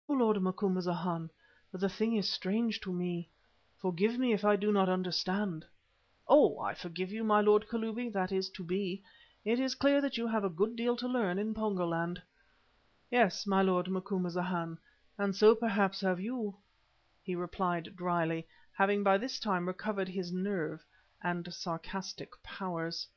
Lord Macumazahn, but the thing is strange to me. Forgive me if I do not understand." "Oh, I forgive you, my Lord Kalubi, that is to be. It is clear that you have a good deal to learn in Pongo land." "Yes, my Lord Macumazahn, and so perhaps have you," he replied dryly, having by this time recovered his nerve and sarcastic powers.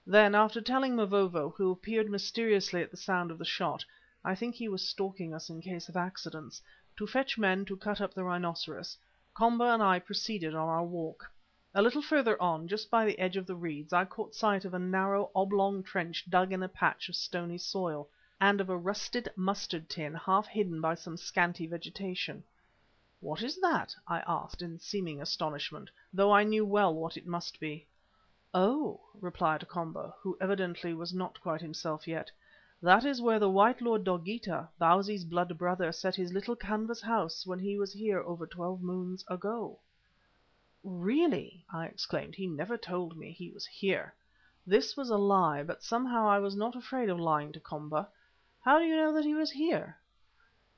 Then, after telling Mavovo, who appeared mysteriously at the sound of the shot, I think he was stalking us in case of accidents, to fetch men to cut up the rhinoceros, Komba and I proceeded on our walk. A little further on, just by the edge of the reeds, I caught sight of a narrow, oblong trench dug in a patch of stony soil, and of a rusted mustard tin half hidden by some scanty vegetation. "What is that?" I asked in seeming astonishment, though I knew well what it must be. "Oh!" replied Komba, who evidently was not quite himself yet, "that is where the white Lord Dogeetah, Bausi's blood brother, set his little canvas house when he was here over 12 moons ago." "Really!" I exclaimed. "He never told me he was here." This was a lie, but somehow I was not afraid of lying to Komba. "How do you know that he was here?"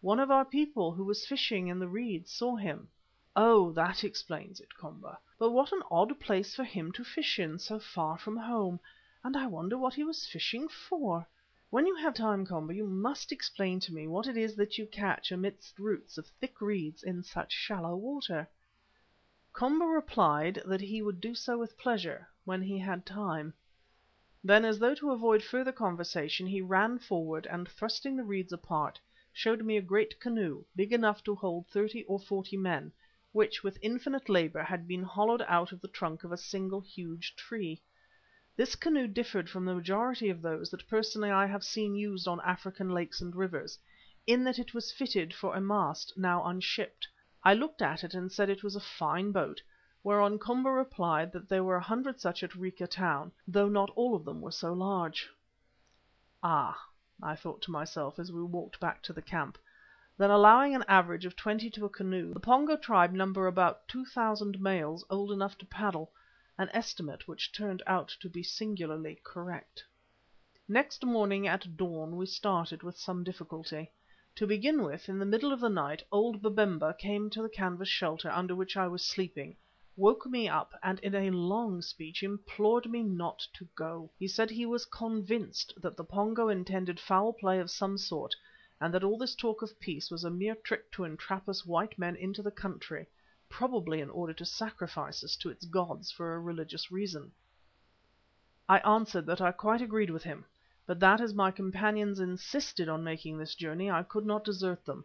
"One of our people who was fishing in the reeds saw him." "Oh, that explains it, Komba. But what an odd place for him to fish in, so far from home, and I wonder what he was fishing for. When you have time, Komba, you must explain to me what it is that you catch amidst roots of thick reeds in such shallow water." Komba replied that he would do so with pleasure when he had time. Then, as though to avoid further conversation, he ran forward and, thrusting the reeds apart, showed me a great canoe, big enough to hold 30 or 40 men, which with infinite labour had been hollowed out of the trunk of a single huge tree. This canoe differed from the majority of those that personally I have seen used on African lakes and rivers, in that it was fitted for a mast, now unshipped. I looked at it and said it was a fine boat, whereon Komba replied that there were 100 such at Rica town, though not all of them were so large. "Ah!" I thought to myself as we walked back to the camp, "then allowing an average of 20 to a canoe, the Pongo tribe number about 2,000 males old enough to paddle, an estimate which turned out to be singularly correct." Next morning at dawn we started with some difficulty. To begin with, in the middle of the night old Babemba came to the canvas shelter under which I was sleeping, woke me up, and in a long speech implored me not to go. He said he was convinced that the Pongo intended foul play of some sort, and that all this talk of peace was a mere trick to entrap us white men into the country, probably in order to sacrifice us to its gods for a religious reason. I answered that I quite agreed with him, but that as my companions insisted on making this journey, I could not desert them.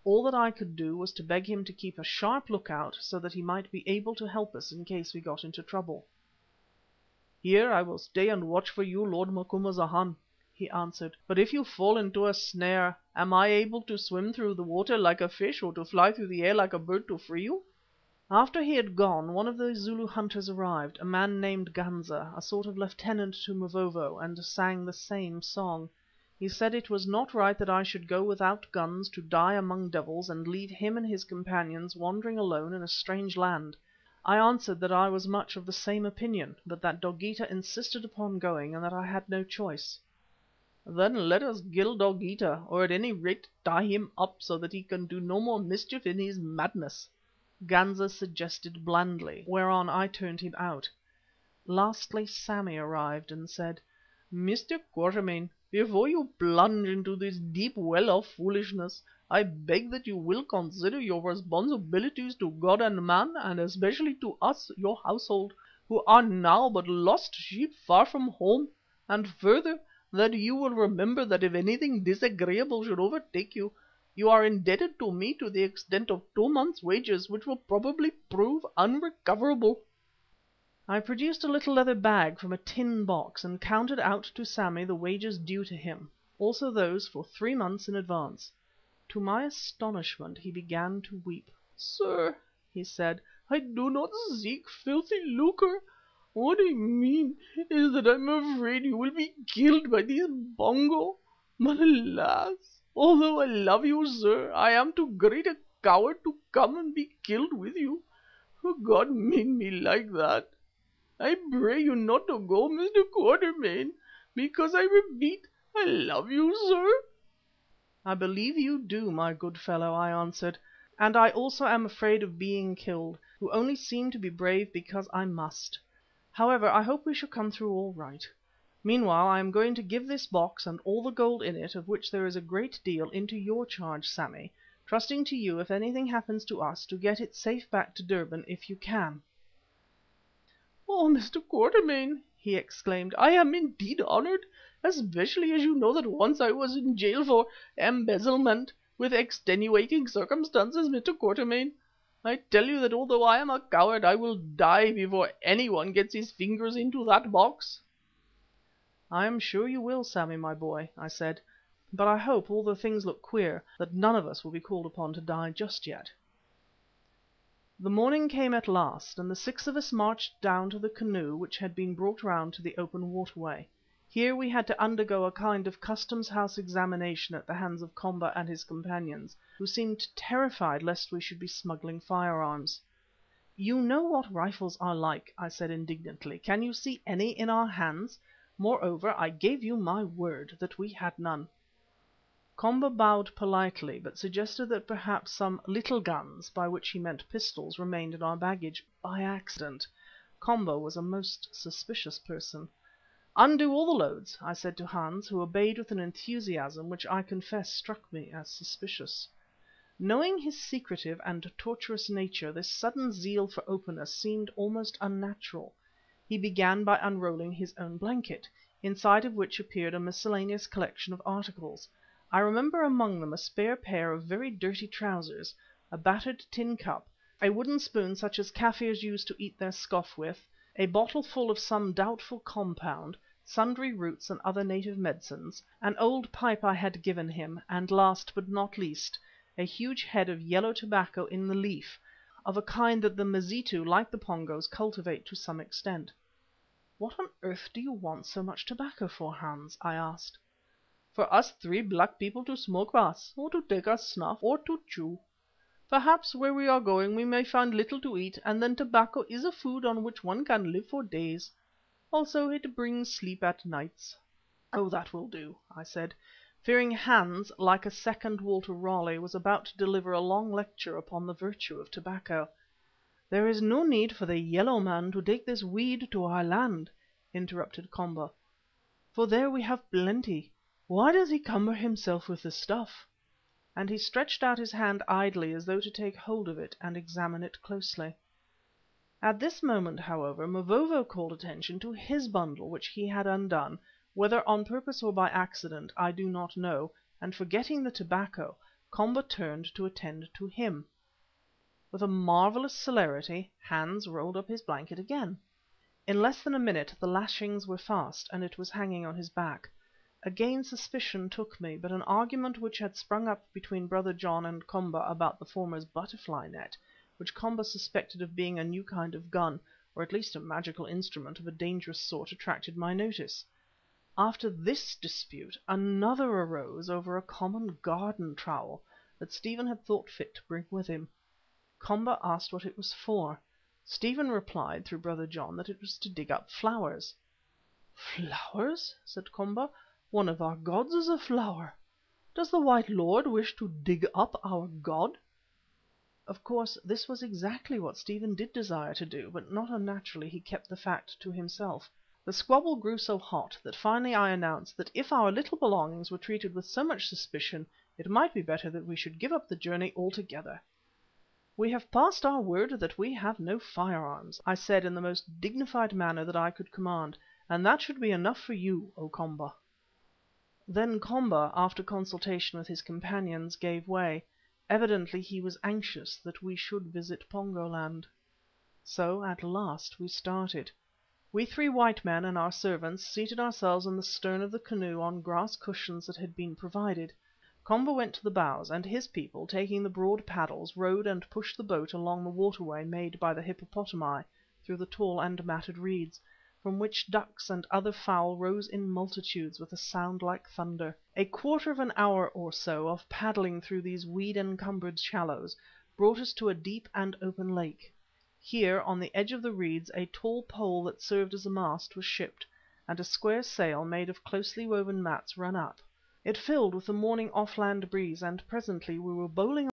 All that I could do was to beg him to keep a sharp look out, so that he might be able to help us in case we got into trouble. "Here I will stay and watch for you, Lord Macumazahn," he answered. "But if you fall into a snare, am I able to swim through the water like a fish, or to fly through the air like a bird to free you?" After he had gone, one of the Zulu hunters arrived, a man named Ganza, a sort of lieutenant to Mavovo, and sang the same song. He said it was not right that I should go without guns to die among devils and leave him and his companions wandering alone in a strange land. I answered that I was much of the same opinion, but that Dogeetah insisted upon going and that I had no choice. "Then let us kill Dogeetah, or at any rate tie him up so that he can do no more mischief in his madness," Ganza suggested blandly, whereon I turned him out. Lastly Sammy arrived and said: "Mr. Quatermain, before you plunge into this deep well of foolishness, I beg that you will consider your responsibilities to God and man, and especially to us, your household, who are now but lost sheep far from home, and further, that you will remember that if anything disagreeable should overtake you, you are indebted to me to the extent of 2 months' wages, which will probably prove unrecoverable." I produced a little leather bag from a tin box and counted out to Sammy the wages due to him, also those for 3 months in advance. To my astonishment he began to weep. "Sir," he said, "I do not seek filthy lucre. What I mean is that I am afraid you will be killed by these Pongo. But alas! although I love you, sir, I am too great a coward to come and be killed with you, for God made me like that. I pray you not to go, Mr. Quatermain, because I repeat, I love you, sir." "I believe you do, my good fellow," I answered, "and I also am afraid of being killed, who only seem to be brave because I must. However, I hope we shall come through all right. Meanwhile I am going to give this box and all the gold in it, of which there is a great deal, into your charge, Sammy, trusting to you if anything happens to us to get it safe back to Durban if you can." "Oh, Mr. Quatermain," he exclaimed, "I am indeed honoured, especially as you know that once I was in jail for embezzlement, with extenuating circumstances, Mr. Quatermain. I tell you that although I am a coward, I will die before anyone gets his fingers into that box." "I am sure you will, Sammy, my boy," I said, "but I hope, although things look queer, that none of us will be called upon to die just yet." The morning came at last, and the six of us marched down to the canoe which had been brought round to the open waterway. Here we had to undergo a kind of customs house examination at the hands of Komba and his companions, who seemed terrified lest we should be smuggling firearms. "You know what rifles are like," I said indignantly. "Can you see any in our hands? Moreover, I gave you my word that we had none." Komba bowed politely, but suggested that perhaps some little guns, by which he meant pistols, remained in our baggage by accident. Komba was a most suspicious person. "Undo all the loads," I said to Hans, who obeyed with an enthusiasm which I confess struck me as suspicious. Knowing his secretive and tortuous nature, this sudden zeal for openness seemed almost unnatural. He began by unrolling his own blanket, inside of which appeared a miscellaneous collection of articles. I remember among them a spare pair of very dirty trousers, a battered tin cup, a wooden spoon such as Kaffirs used to eat their scoff with, a bottle full of some doubtful compound, sundry roots and other native medicines, an old pipe I had given him, and last but not least, a huge head of yellow tobacco in the leaf, of a kind that the Mazitu, like the Pongos, cultivate to some extent. "What on earth do you want so much tobacco for, Hans?" I asked. "For us three black people to smoke, Baas, or to take our snuff, or to chew. Perhaps where we are going we may find little to eat, and then tobacco is a food on which one can live for days. Also it brings sleep at nights." "Oh, that will do," I said, fearing Hans, like a second Walter Raleigh, was about to deliver a long lecture upon the virtue of tobacco. "There is no need for the yellow man to take this weed to our land," interrupted Komba, "for there we have plenty. Why does he cumber himself with the stuff?" And he stretched out his hand idly as though to take hold of it and examine it closely. At this moment, however, Mavovo called attention to his bundle which he had undone, whether on purpose or by accident I do not know, and forgetting the tobacco, Komba turned to attend to him. With a marvellous celerity Hans rolled up his blanket again. In less than a minute the lashings were fast, and it was hanging on his back. Again suspicion took me, but an argument which had sprung up between Brother John and Komba about the former's butterfly net, which Komba suspected of being a new kind of gun, or at least a magical instrument of a dangerous sort, attracted my notice. After this dispute another arose over a common garden trowel that Stephen had thought fit to bring with him. Komba asked what it was for. Stephen replied through Brother John that it was to dig up flowers. "Flowers?" said Komba. "One of our gods is a flower. Does the white lord wish to dig up our god?" Of course this was exactly what Stephen did desire to do, but not unnaturally he kept the fact to himself. The squabble grew so hot that finally I announced that if our little belongings were treated with so much suspicion, it might be better that we should give up the journey altogether. "We have passed our word that we have no firearms," I said in the most dignified manner that I could command, "and that should be enough for you, O Komba." Then Komba, after consultation with his companions, gave way. Evidently he was anxious that we should visit Pongo-land. So at last we started. We three white men and our servants seated ourselves in the stern of the canoe on grass cushions that had been provided. Komba went to the bows, and his people, taking the broad paddles, rowed and pushed the boat along the waterway made by the hippopotami through the tall and matted reeds, from which ducks and other fowl rose in multitudes with a sound like thunder. A quarter of an hour or so of paddling through these weed-encumbered shallows brought us to a deep and open lake. Here, on the edge of the reeds, a tall pole that served as a mast was shipped, and a square sail, made of closely woven mats, run up. It filled with the morning off land breeze, and presently we were bowling